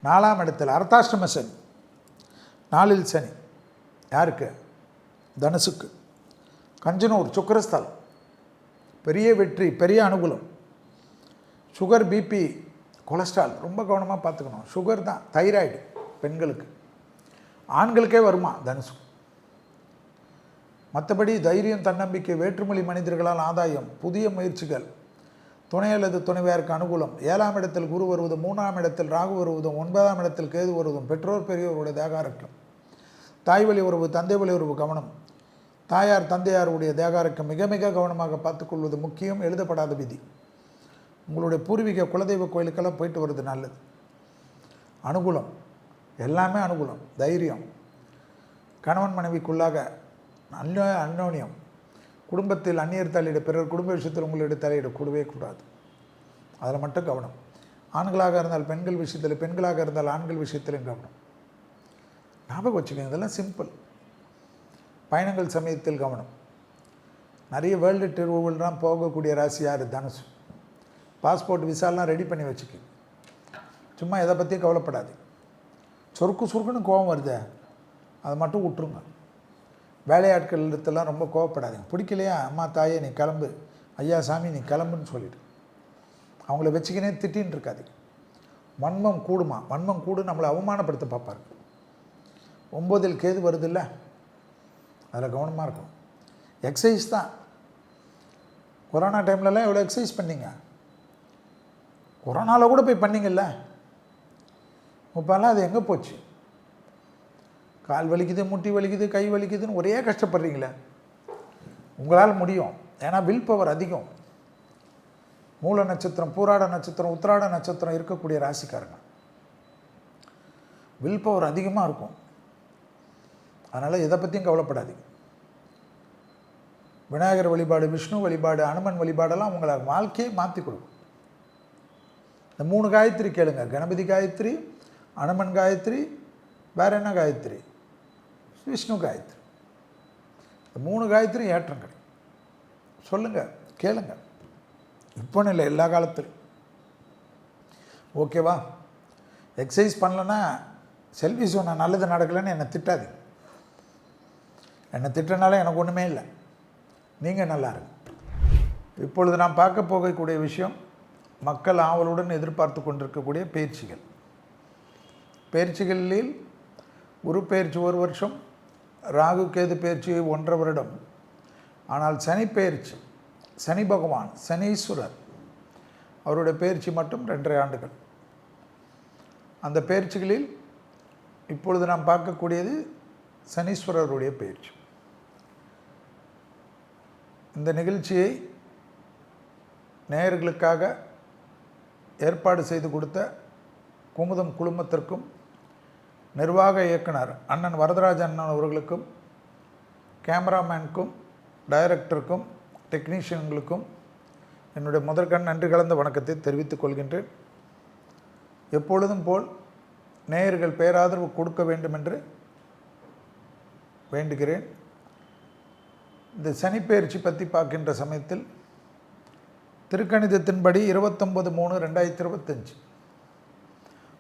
4ஆம் இடத்தில் அர்த்தாஷ்டம சனி, 4இல் சனி. யாருக்கு? தனுசுக்கு. கஞ்சனூர் சுக்கிரஸ்தலம், பெரிய வெற்றி, பெரிய அனுகூலம். சுகர், பிபி, கொலஸ்ட்ரால் ரொம்ப கவனமாக பார்த்துக்கணும். சுகர் தான், தைராய்டு பெண்களுக்கு, ஆண்களுக்கே வருமா தனுசு. மற்றபடி தைரியம், தன்னம்பிக்கை, வேற்றுமொழி மனிதர்களால் ஆதாயம், புதிய முயற்சிகள், துணை அல்லது துணைவியாருக்கு அனுகூலம். 7ஆம் இடத்தில் குரு வருவதும், 3ஆம் இடத்தில் ராகு வருவதும், 9ஆம் இடத்தில் கேது வருவதும், பெற்றோர் பெரியவருடைய தேகாரக்கம், தாய் வழி உறவு, தந்தை வழி உறவு கவனம், தாயார் தந்தையாருடைய தேகாரக்கம் மிக மிக கவனமாக பார்த்துக்கொள்வது முக்கியம். எழுதப்படாத விதி. உங்களுடைய பூர்வீக குலதெய்வ கோயிலுக்கெல்லாம் போயிட்டு வருது நல்லது. அனுகூலம், எல்லாமே அனுகூலம். தைரியம், கணவன் மனைவிக்குள்ளாக அந்யோன்யம், குடும்பத்தில் அந்நியர் தலையிட, பிறர் குடும்ப விஷயத்தில் உங்களுடைய தலையிடக்கூடவே கூடாது. அதில் மட்டும் கவனம். ஆண்களாக இருந்தால் பெண்கள் விஷயத்தில், பெண்களாக இருந்தால் ஆண்கள் விஷயத்திலும் கவனம். ஞாபகம் வச்சுக்கோங்க, இதெல்லாம் சிம்பிள். பயணங்கள் சமயத்தில் கவனம். நிறைய வேர்ல்டு டூர்லாம் போகக்கூடிய ராசி யார்? தனுசு. பாஸ்போர்ட் விசாலாம் ரெடி பண்ணி வச்சுக்க. சும்மா எதை பற்றியும் கவலைப்படாது. சுருக்குன்னு கோபம் வருது, அதை மட்டும் விட்டுருங்க. வேலையாட்கள் இடத்துலாம் ரொம்ப கோவப்படாதீங்க. பிடிக்கலையா, அம்மா தாயே நீ கிளம்பு, ஐயா சாமி நீ கிளம்புன்னு சொல்லிவிடு. அவங்கள வச்சுக்கினே திட்டின்னு இருக்காதீங்க. வன்மம் கூடுமா? வன்மம் கூடு நம்மளை அவமானப்படுத்த பார்ப்பாரு. 9இல் கேது வருது இல்லை, அதில் கவனமாக இருக்கும். எக்ஸசைஸ் தான். கொரோனா டைம்லலாம் எவ்வளோ எக்ஸசைஸ் பண்ணிங்க? கொரோனாவில் கூட போய் பண்ணிங்கல்ல. இப்போல்லாம் அது எங்கே போச்சு? கால் வலிக்குது, முட்டி வலிக்குது, கை வலிக்குதுன்னு ஒரே கஷ்டப்படுறீங்களே. உங்களால் முடியும். ஏன்னா வில் பவர் அதிகம். மூல நட்சத்திரம், பூராட நட்சத்திரம், உத்திராட நட்சத்திரம் இருக்கக்கூடிய ராசிக்காரங்க வில் பவர் அதிகமாக இருக்கும். அதனால் எதை பற்றியும் கவலைப்படாதீங்க. விநாயகர் வழிபாடு, விஷ்ணு வழிபாடு, அனுமன் வழிபாடெல்லாம் உங்களை வாழ்க்கையை மாற்றி கொடுக்கும். இந்த 3 காயத்ரி கேளுங்க. கணபதி காயத்ரி, அனுமன் காயத்ரி, வேறு என்ன காயத்ரி? விஷ்ணு காயத்ரி. இந்த 3 காயத்ரி ஏற்றம் கிடைக்கும். சொல்லுங்கள், கேளுங்க. இப்போன்னு இல்லை, எல்லா காலத்திலும். ஓகேவா? எக்ஸசைஸ் பண்ணலன்னா செல்ஃபிஸ் ஒன்று நல்லது நடக்கலைன்னு என்னை திட்டாது. என்னை திட்டனால எனக்கு ஒன்றுமே இல்லை. நீங்கள் நல்லா இருங்க. இப்பொழுது நாம் பார்க்க போகக்கூடிய விஷயம், மக்கள் ஆவலுடன் எதிர்பார்த்து கொண்டிருக்கக்கூடிய பயிற்சிகள். பயிற்சிகளில் குரு பயிற்சி 1 வருஷம், ராகு கேது பயிற்சி 1.5 வருடம். ஆனால் சனி பயிற்சி, சனி பகவான், சனீஸ்வரர் அவருடைய பயிற்சி மட்டும் 2.5 ஆண்டுகள். அந்த பயிற்சிகளில் இப்பொழுது நாம் பார்க்கக்கூடியது சனீஸ்வரருடைய பயிற்சி. இந்த நிகழ்ச்சியை நேயர்களுக்காக ஏற்பாடு செய்து கொடுத்த குமுதம் குழுமத்திற்கும், நிர்வாக இயக்குனர் அண்ணன் வரதராஜன் அண்ணன் அவர்களுக்கும், கேமராமேனுக்கும், டைரக்டருக்கும், டெக்னீஷியன்களுக்கும் என்னுடைய முதற்கண் நன்றி கலந்த வணக்கத்தை தெரிவித்துக் கொள்கின்றேன். எப்பொழுதும் போல் நேயர்கள் பேராதரவு கொடுக்க வேண்டும் என்று வேண்டுகிறேன். இந்த சனிப்பெயர்ச்சி பற்றி பார்க்கின்ற சமயத்தில் திருக்கணிதத்தின்படி 29/3/2025,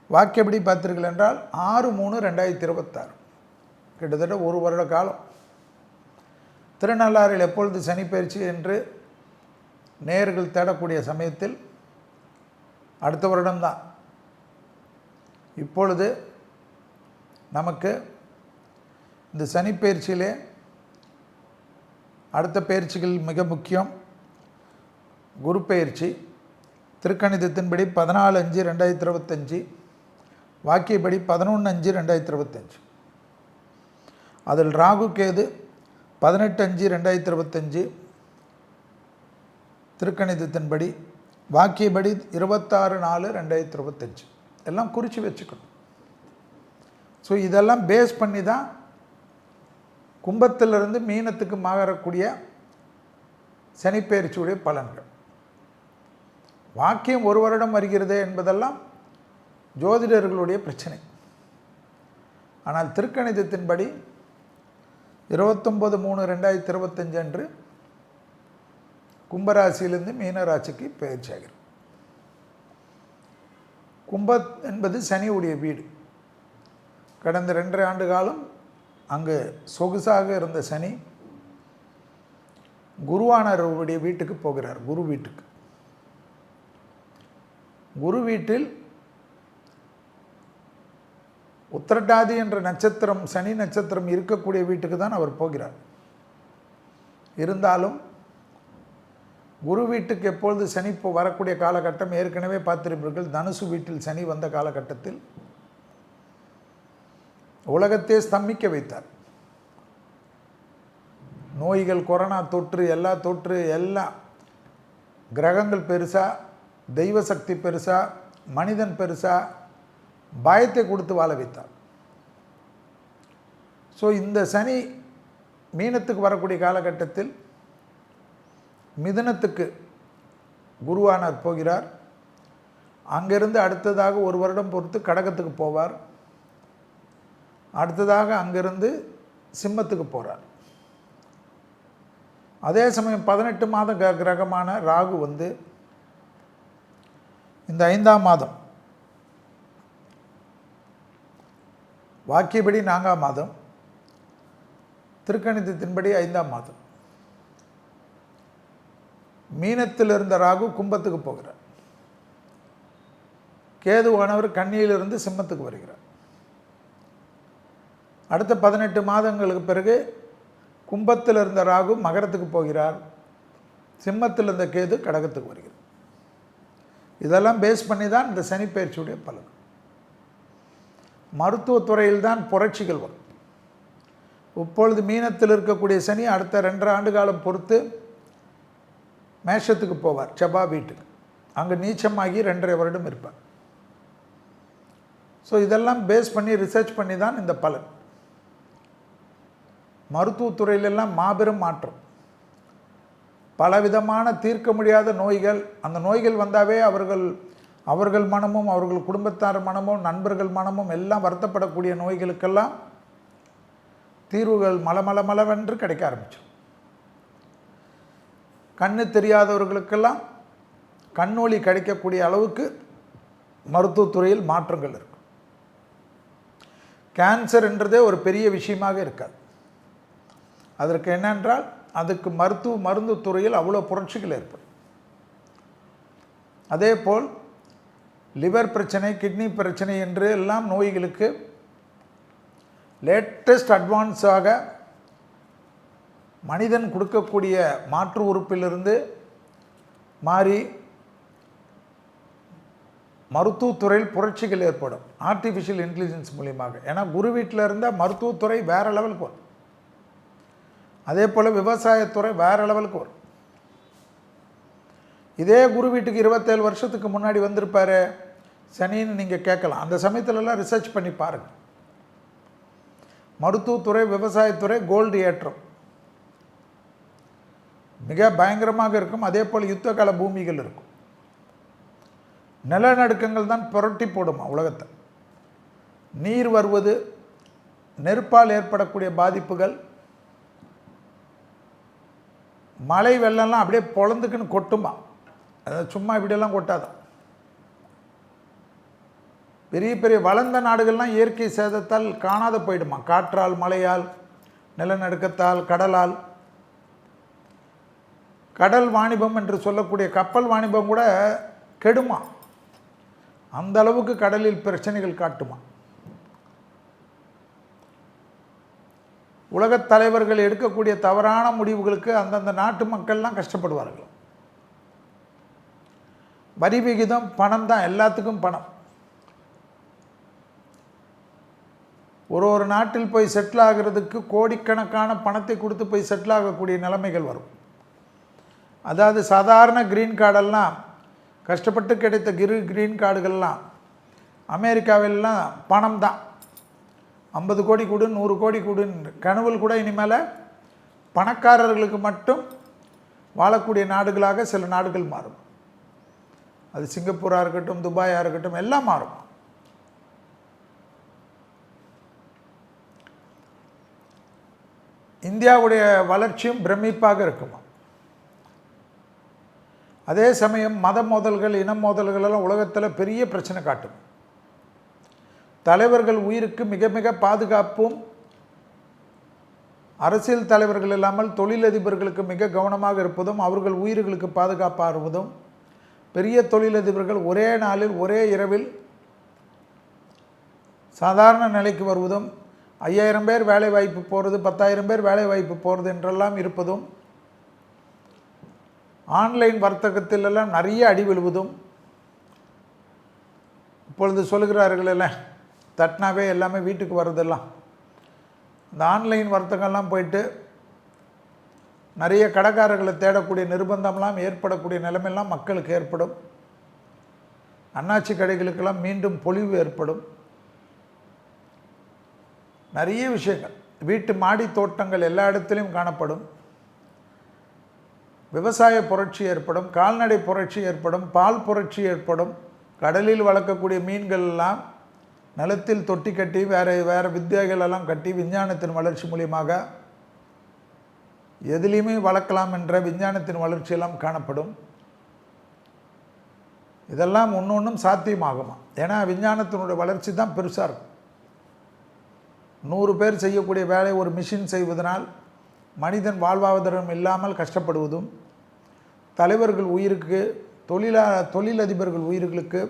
வாக்கியப்படி பார்த்தீர்கள் என்றால் 6/3/2026, கிட்டத்தட்ட 1 வருட காலம். திருநள்ளாறில் எப்பொழுது சனிப்பெயர்ச்சி என்று நேயர்கள் தேடக்கூடிய சமயத்தில் அடுத்த வருடம்தான். இப்பொழுது நமக்கு இந்த சனிப்பெயர்ச்சியிலே அடுத்த பயிற்சிகள் மிக முக்கியம். குரு பயிற்சி திருக்கணிதத்தின்படி 14/5/2025, வாக்கியப்படி 11/5/2025. அதில் ராகு கேது 18/5/2025, திருக்கணிதத்தின்படி, வாக்கியப்படி 26/4/2025. எல்லாம் குறித்து வச்சுக்கணும். ஸோ இதெல்லாம் பேஸ் பண்ணி தான் கும்பத்திலிருந்து மீனத்துக்கு மாறக்கூடிய சனிப்பெயர்ச்சியுடைய பலன்கள். வாக்கியம் 1 வருடம் வருகிறது என்பதெல்லாம் ஜோதிடர்களுடைய பிரச்சனை. ஆனால் திருக்கணிதத்தின்படி 29/3/2025 அன்று கும்பராசியிலிருந்து மீனராசிக்கு பயிற்சி ஆகிறது. கும்பம் என்பது சனியுடைய வீடு. கடந்த 2.5 ஆண்டு காலம் அங்கு சொகுசாக இருந்த சனி குருவானவருடைய வீட்டுக்கு போகிறார். குரு வீட்டுக்கு. குரு வீட்டில் உத்திரட்டாதி என்ற நட்சத்திரம், சனி நட்சத்திரம் இருக்கக்கூடிய வீட்டுக்கு தான் அவர் போகிறார். இருந்தாலும் குரு வீட்டுக்கு எப்பொழுது சனி வரக்கூடிய காலகட்டம் ஏற்கனவே பார்த்திருப்பீர்கள். தனுசு வீட்டில் சனி வந்த காலகட்டத்தில் உலகத்தை ஸ்தம்பிக்க வைத்தார். நோய்கள், கொரோனா தொற்று, எல்லா தொற்று, எல்லாம் கிரகங்கள் பெருசா, தெய்வ சக்தி பெருசா, மனிதன் பெருசா, பயத்தை கொடுத்து வாழ வைத்தார். ஸோ இந்த சனி மீனத்துக்கு வரக்கூடிய காலகட்டத்தில் மிதுனத்துக்கு குருவானார் போகிறார். அங்கிருந்து அடுத்ததாக 1 வருடம் பொறுத்து கடகத்துக்கு போவார். அடுத்ததாக அங்கிருந்து சிம்மத்துக்கு போகிறார். அதே சமயம் 18 மாத கிரகமான ராகு வந்து இந்த 5ஆம் மாதம், வாக்கியபடி 4ஆம் மாதம், திருக்கணிதத்தின்படி 5ஆம் மாதம், மீனத்தில் இருந்த ராகு கும்பத்துக்கு போகிறார். கேதுவானவர் கன்னியிலிருந்து சிம்மத்துக்கு வருகிறார். அடுத்த 18 மாதங்களுக்கு பிறகு கும்பத்தில் இருந்த ராகு மகரத்துக்கு போகிறார். சிம்மத்தில் இருந்த கேது கடகத்துக்கு வருகிறார். இதெல்லாம் பேஸ் பண்ணி தான் இந்த சனி பயிற்சியுடைய பலன். மருத்துவத்துறையில் தான் புரட்சிகள் வரும். இப்பொழுது மீனத்தில் இருக்கக்கூடிய சனி அடுத்த 2.5 ஆண்டு காலம் பொறுத்து மேஷத்துக்கு போவார், செவ்வாய் வீட்டுக்கு. அங்கே நீச்சமாகி 2.5 வருடம் இருப்பார். ஸோ இதெல்லாம் பேஸ் பண்ணி ரிசர்ச் பண்ணி தான் இந்த பலன். மருத்துவத்துறையிலெல்லாம் மாபெரும் மாற்றம். பலவிதமான தீர்க்க முடியாத நோய்கள், அந்த நோய்கள் வந்தாவே அவர்கள் மனமும், அவர்கள் குடும்பத்தார் மனமும், நண்பர்கள் மனமும் எல்லாம் வருத்தப்படக்கூடிய நோய்களுக்கெல்லாம் தீர்வுகள் மலமளவென்று கிடைக்க ஆரம்பிச்சிடும். கண்ணு தெரியாதவர்களுக்கெல்லாம் கண்ணொளி கிடைக்கக்கூடிய அளவுக்கு மருத்துவத்துறையில் மாற்றங்கள் இருக்கும். கேன்சர் என்றதே ஒரு பெரிய விஷயமாக இருக்காது. அதற்கு என்னென்றால் அதுக்கு மருந்து துறையில் அவ்வளோ புரட்சிகள் ஏற்படும். அதே போல் லிவர் பிரச்சனை, கிட்னி பிரச்சனை என்று எல்லாம் நோய்களுக்கு லேட்டஸ்ட் அட்வான்ஸாக மனிதன் கொடுக்கக்கூடிய மாற்று உறுப்பிலிருந்து மாறி மருத்துவத்துறையில் புரட்சிகள் ஏற்படும் ஆர்டிஃபிஷியல் இன்டெலிஜென்ஸ் மூலியமாக. ஏன்னா குரு வீட்டில் இருந்தால் மருத்துவத்துறை வேறு லெவலுக்கு வரும். அதே போல் விவசாயத்துறை வேறு லெவலுக்கு வரும். இதே குரு வீட்டுக்கு 27 வருஷத்துக்கு முன்னாடி வந்திருப்பார் சனின்னு நீங்கள் கேட்கலாம். அந்த சமயத்துலலாம் ரிசர்ச் பண்ணி பாருங்கள். மருத்துவத்துறை, விவசாயத்துறை கோல்டு ஏற்றம் மிக பயங்கரமாக இருக்கும். அதே போல் யுத்த கால பூமிகள் இருக்கும். நிலநடுக்கங்கள் தான் புரட்டி போடுமா உலகத்தை. நீர் வருவது, நெருப்பால் ஏற்படக்கூடிய பாதிப்புகள், மழை வெள்ளம்லாம் அப்படியே பொழந்துக்குன்னு கொட்டுமா. அதாவது சும்மா இப்படியெல்லாம் கொட்டாதான். பெரிய பெரிய வளர்ந்த நாடுகள்லாம் இயற்கை சேதத்தால் காணாத போயிடுமா. காற்றால், மழையால், நிலநடுக்கத்தால், கடலால். கடல் வாணிபம் என்று சொல்லக்கூடிய கப்பல் வாணிபம் கூட கெடுமா. அந்த அளவுக்கு கடலில் பிரச்சனைகள் காட்டுமா. உலகத் தலைவர்கள் எடுக்கக்கூடிய தவறான முடிவுகளுக்கு அந்தந்த நாட்டு மக்கள்லாம் கஷ்டப்படுவார்கள். வரி விகிதம், பணம் தான், எல்லாத்துக்கும் பணம். ஒரு நாட்டில் போய் செட்டில் ஆகிறதுக்கு கோடிக்கணக்கான பணத்தை கொடுத்து போய் செட்டில் ஆகக்கூடிய நிலைமைகள் வரும். அதாவது சாதாரண க்ரீன் கார்டெல்லாம், கஷ்டப்பட்டு கிடைத்த க்ரீன் கார்டுகள்லாம் அமெரிக்காவிலாம் பணம் தான். 50 கோடி கொடு, 100 கோடி கொடுன்னு கனவுகள் கூட இனிமேல் பணக்காரர்களுக்கு மட்டும் வாழக்கூடிய நாடுகளாக சில நாடுகள் மாறும். அது சிங்கப்பூராக இருக்கட்டும், துபாயாக இருக்கட்டும், எல்லாம் மாறும். இந்தியாவுடைய வளர்ச்சியும் பிரமிப்பாக இருக்குமா. அதே சமயம் மத மோதல்கள், இன மோதல்கள் எல்லாம் உலகத்தில் பெரிய பிரச்சனை காட்டும். தலைவர்கள் உயிருக்கு மிக மிக பாதுகாப்பும், அரசியல் தலைவர்கள் இல்லாமல் தொழிலதிபர்களுக்கு மிக கவனமாக இருப்பதும், அவர்கள் உயிர்களுக்கு பாதுகாப்பாக இருப்பதும், பெரிய தொழிலதிபர்கள் ஒரே நாளில் ஒரே இரவில் சாதாரண நிலைக்கு வருவதும், 5000 பேர் வேலை வாய்ப்பு போகிறது, 10,000 பேர் வேலை வாய்ப்பு போகிறது என்றெல்லாம் இருப்பதும், ஆன்லைன் வர்த்தகத்திலெல்லாம் நிறைய அடி விழுவதும், இப்பொழுது சொல்லுகிறார்கள் எல்லாம் தட்னாவே எல்லாமே வீட்டுக்கு வர்றதெல்லாம், இந்த ஆன்லைன் வர்த்தகம்லாம் போயிட்டு நிறைய கடைக்காரர்களை தேடக்கூடிய நிர்பந்தம்லாம் ஏற்படக்கூடிய நிலைமையெல்லாம் மக்களுக்கு ஏற்படும். அண்ணாச்சி கடைகளுக்கெல்லாம் மீண்டும் பொலிவு ஏற்படும். நிறைய விஷயங்கள், வீட்டு மாடி தோட்டங்கள் எல்லா இடத்துலையும் காணப்படும். விவசாய புரட்சி ஏற்படும், கால்நடை புரட்சி ஏற்படும், பால் புரட்சி ஏற்படும். கடலில் வளர்க்கக்கூடிய மீன்கள் எல்லாம் நிலத்தில் தொட்டி கட்டி வேறு வித்தியாகள் எல்லாம் கட்டி விஞ்ஞானத்தின் வளர்ச்சி மூலியமாக எதுலேயுமே வளர்க்கலாம் என்ற விஞ்ஞானத்தின் வளர்ச்சியெல்லாம் காணப்படும். இதெல்லாம் ஒன்றும் சாத்தியமாகுமா? ஏன்னா விஞ்ஞானத்தினுடைய வளர்ச்சி தான் பெருசாக இருக்கும். 100 பேர் செய்யக்கூடிய வேலை ஒரு மிஷின் செய்வதனால் மனிதன் வாழ்வாதாரம் இல்லாமல் கஷ்டப்படுவதும், தலைவர்கள் உயிருக்கு, தொழிலதிபர்கள் உயிர்களுக்கு,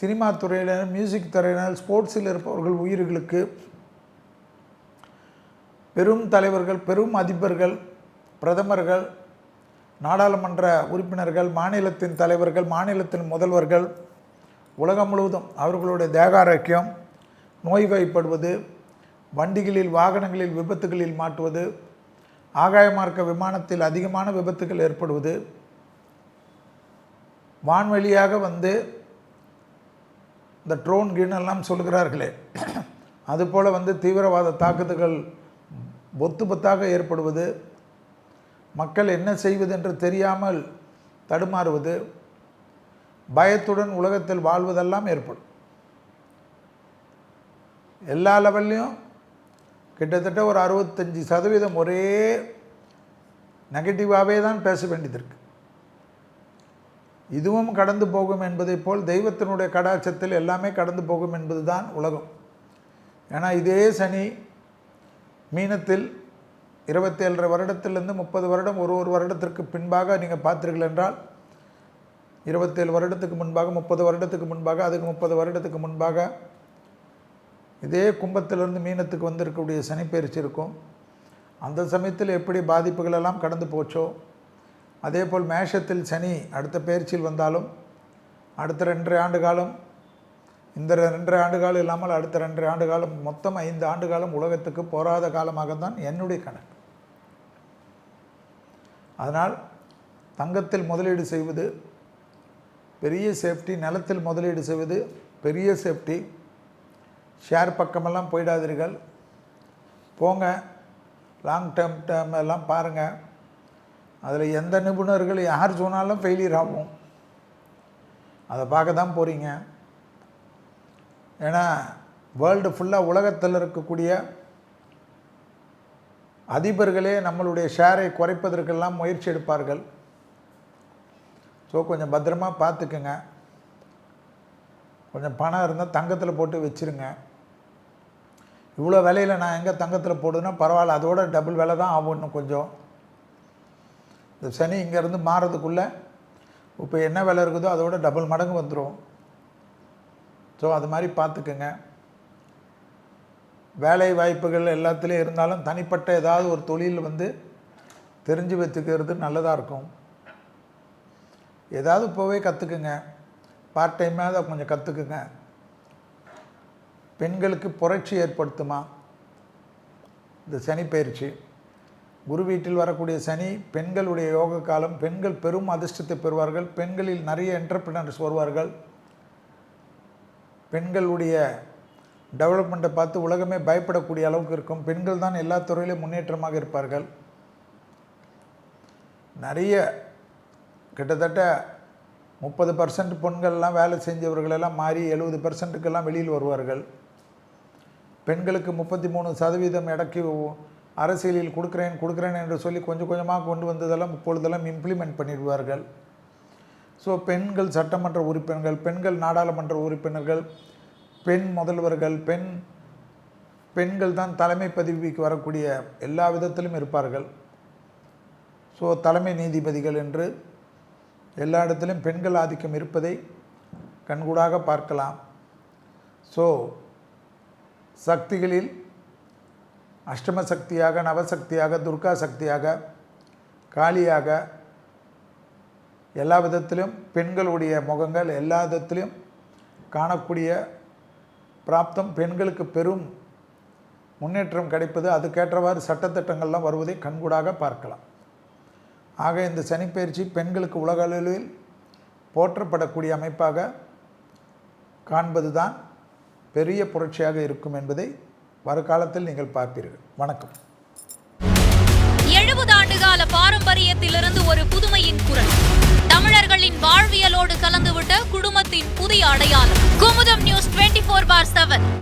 சினிமா துறையினர், மியூசிக் துறையினர், ஸ்போர்ட்ஸில் இருப்பவர்கள் உயிர்களுக்கு, பெரும் தலைவர்கள், பெரும் அதிபர்கள், பிரதமர்கள், நாடாளுமன்ற உறுப்பினர்கள், மாநிலத்தின் தலைவர்கள், மாநிலத்தின் முதல்வர்கள், உலகம் முழுவதும் அவர்களுடைய தேக ஆரோக்கியம் நோய்வாய்ப்படுவது, வண்டிகளில் வாகனங்களில் விபத்துகளில் மாட்டுவது, ஆகாய மார்க்க விமானத்தில் அதிகமான விபத்துகள் ஏற்படுவது, வான்வழியாக வந்து இந்த ட்ரோன் கீனெல்லாம் சொல்கிறார்களே, அதுபோல் வந்து தீவிரவாத தாக்குதல்கள் பொத்தாக ஏற்படுவது, மக்கள் என்ன செய்வது என்று தெரியாமல் தடுமாறுவது, பயத்துடன் உலகத்தில் வாழ்வதெல்லாம் ஏற்படும். எல்லா லெவல்லையும் கிட்டத்தட்ட ஒரு 65% ஒரே நெகட்டிவாகவே தான் பேச வேண்டியது இருக்குது. இதுவும் கடந்து போகும் என்பதை போல் தெய்வத்தினுடைய கடாட்சத்தில் எல்லாமே கடந்து போகும் என்பது தான் உலகம். ஏன்னா இதே சனி மீனத்தில் 27 வருடத்திலிருந்து 30 வருடம், ஒரு வருடத்திற்கு பின்பாக நீங்கள் பார்த்தீர்கள் என்றால் 27 வருடத்துக்கு முன்பாக, 30 வருடத்துக்கு முன்பாக, அதுக்கு 30 வருடத்துக்கு முன்பாக இதே கும்பத்திலிருந்து மீனத்துக்கு வந்திருக்கக்கூடிய சனி பயிற்சி இருக்கும். அந்த சமயத்தில் எப்படி பாதிப்புகளெல்லாம் கடந்து போச்சோ, அதே போல் மேஷத்தில் சனி அடுத்த பயிற்சியில் வந்தாலும் அடுத்த 2.5 ஆண்டு காலம், இந்த 2.5 ஆண்டு காலம் இல்லாமல் அடுத்த 2.5 ஆண்டு காலம், மொத்தம் 5 ஆண்டு காலம் உலகத்துக்கு போராத காலமாக தான் என்னுடைய கணக்கு. அதனால் தங்கத்தில் முதலீடு செய்வது பெரிய சேஃப்டி, நிலத்தில் முதலீடு செய்வது பெரிய சேஃப்டி. ஷேர் பக்கமெல்லாம் போயிடாதீர்கள், போங்க, லாங் டேர்ம் எல்லாம் பாருங்கள். அதில் எந்த நிபுணர்கள் யார் சொன்னாலும் ஃபெயிலியர் ஆகும், அதை பார்க்க தான் போகிறீங்க. ஏன்னா வேர்ல்டு ஃபுல்லாக உலகத்தில் இருக்கக்கூடிய அதிபர்களே நம்மளுடைய ஷேரை குறைப்பதற்கெல்லாம் முயற்சி எடுப்பார்கள். ஸோ கொஞ்சம் பத்திரமாக பார்த்துக்குங்க. கொஞ்சம் பணம் இருந்தால் தங்கத்தில் போட்டு வச்சுருங்க. இவ்வளோ விலையில் நான் எங்கே தங்கத்தில் போடுதுன்னா பரவாயில்ல, அதோட டபுள் விலை தான் ஆகும். இன்னும் கொஞ்சம் இந்த சனி இங்கேருந்து மாறதுக்குள்ளே இப்போ என்ன விலை இருக்குதோ அதோட டபுள் மடங்கு வந்துடும். ஸோ அது மாதிரி பார்த்துக்குங்க. வேலை வாய்ப்புகள் எல்லாத்துலேயும் இருந்தாலும் தனிப்பட்ட ஏதாவது ஒரு தொழில் வந்து தெரிஞ்சு வச்சுக்கிறது நல்லதாக இருக்கும். ஏதாவது போவே கற்றுக்குங்க, பார்ட் டைமாக அதை கொஞ்சம் கற்றுக்குங்க. பெண்களுக்கு புரட்சி ஏற்படுத்துமா இந்த சனி பயிற்சி? குரு வீட்டில் வரக்கூடிய சனி பெண்களுடைய யோக காலம். பெண்கள் பெரும் அதிர்ஷ்டத்தை பெறுவார்கள். பெண்களில் நிறைய என்டர்பிரினர்ஸ் வருவார்கள். பெண்களுடைய டெவலப்மெண்ட்டை பார்த்து உலகமே பயப்படக்கூடிய அளவுக்கு இருக்கும். பெண்கள் தான் எல்லா துறையிலும் முன்னேற்றமாக இருப்பார்கள். நிறைய கிட்டத்தட்ட 30% பெண்கள்லாம் வேலை செஞ்சவர்களெல்லாம் மாறி 70%க்கெல்லாம் வெளியில் வருவார்கள். பெண்களுக்கு 33% இடக்கி அரசியலில் கொடுக்குறேன் என்று சொல்லி கொஞ்சம் கொஞ்சமாக கொண்டு வந்ததெல்லாம் இப்பொழுதெல்லாம் இம்ப்ளிமெண்ட் பண்ணிடுவார்கள். ஸோ பெண்கள் சட்டமன்ற உறுப்பினர்கள், பெண்கள் நாடாளுமன்ற உறுப்பினர்கள், பெண் முதல்வர்கள், பெண்கள் தான் தலைமை பதவிக்கு வரக்கூடிய எல்லா விதத்திலும் இருப்பார்கள். ஸோ தலைமை நீதிபதிகள் என்று எல்லா இடத்திலும் பெண்கள் ஆதிக்கம் இருப்பதை கண்கூடாக பார்க்கலாம். ஸோ சக்திகளில் அஷ்டம சக்தியாக, நவசக்தியாக, துர்கா சக்தியாக, காளியாக எல்லா விதத்திலும் பெண்களுடைய முகங்கள் எல்லா விதத்திலும் காணக்கூடிய பிராப்தம் பெண்களுக்கு பெரும் முன்னேற்றம் கிடைப்பது, அதுக்கேற்றவாறு சட்டத்திட்டங்கள்லாம் வருவதை கண்கூடாக பார்க்கலாம். ஆக இந்த சனிப்பெயர்ச்சி பெண்களுக்கு உலக அளவில் போற்றப்படக்கூடிய அமைப்பாக காண்பது தான் பெரிய புரட்சியாக இருக்கும் என்பதை வருகாலத்தில் நீங்கள் பார்ப்பீர்கள். வணக்கம். 70 ஆண்டுகால பாரம்பரியத்திலிருந்து ஒரு புதுமையின் குரல், தமிழர்களின் வாழ்வியலோடு கலந்துவிட்ட குடும்பத்தின் புதிய அடையாளம்.